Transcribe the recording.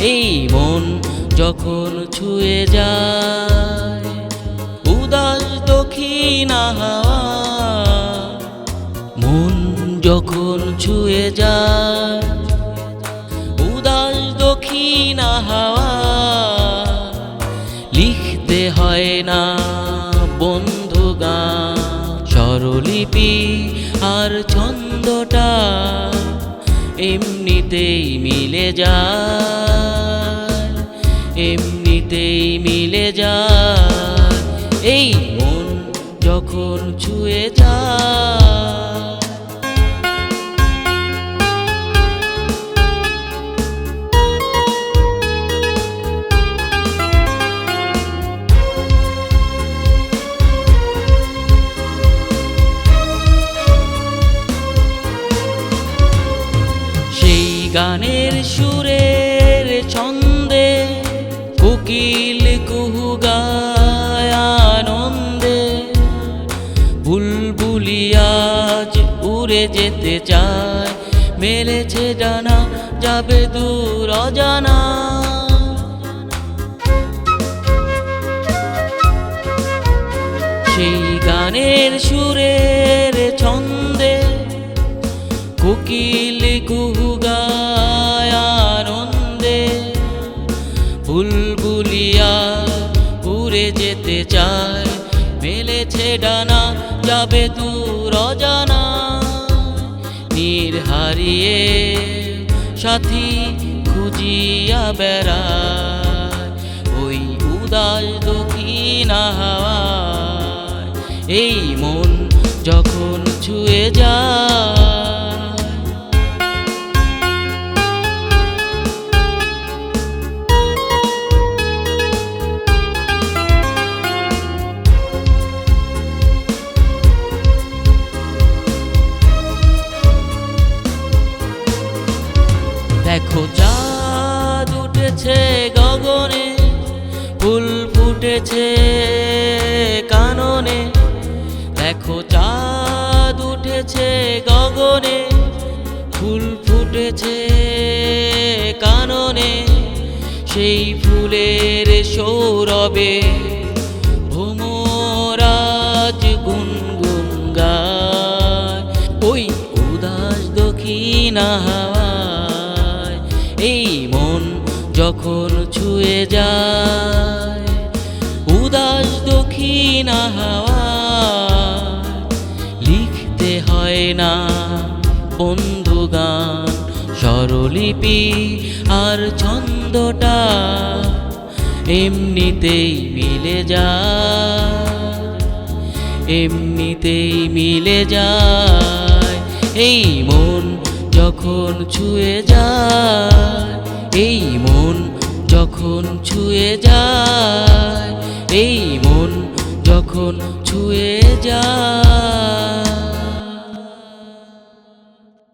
এই মন যখন ছুঁয়ে যায় উদাস দক্ষিণা হাওয়া, মন যখন ছুঁয়ে যায় উদাস দক্ষিণা হাওয়া, লিখতে হয় না বন্ধু গান, স্বরলিপি আর ছন্দটা এমনিতেই মিলে যায়, এমনিতেই মিলে যায়। এই মন যখন ছুঁয়ে যায়। গানের সুরের ছন্দে কোকিল কুহু গায় আনন্দে, বুলবুলি আজ উড়ে যেতে চায়, মেলেছে ডানা যাবে দূর অজানা। সেই গানের সুরের ছন্দে কোকিল কুহু গায় আনন্দে, বুলবুলিয়া উড়ে যেতে চায়, মেলেছে ডানা যাবে দূর অজানা। নীর হারিয়ে সাথী খুঁজিয়া বেড়ায় ওই উদাস দক্ষিণা হাওয়ায়, এই মন যখন ছুঁয়ে যায়। দেখো চাঁদ উঠেছে গগনে, ফুল ফুটেছে কাননে, দেখো চাঁদ উঠেছে গগনে, ফুল ফুটেছে কাননে, সেই ফুলের সৌরভে ভ্রমরাজ গুনগুন গায় ওই উদাস দক্ষিণা হাওয়া। এই মন যখন ছুঁয়ে যায় উদাস দক্ষিণা হাওয়া, লিখতে হয় না বন্ধু গান, স্বরলিপি আর ছন্দটা এমনিতেই মিলে যায়, এমনিতেই মিলে যায়। এই মন যখন ছুঁয়ে যায়, এই মন যখন ছুঁয়ে যায়, এই মন যখন ছুঁয়ে যায়।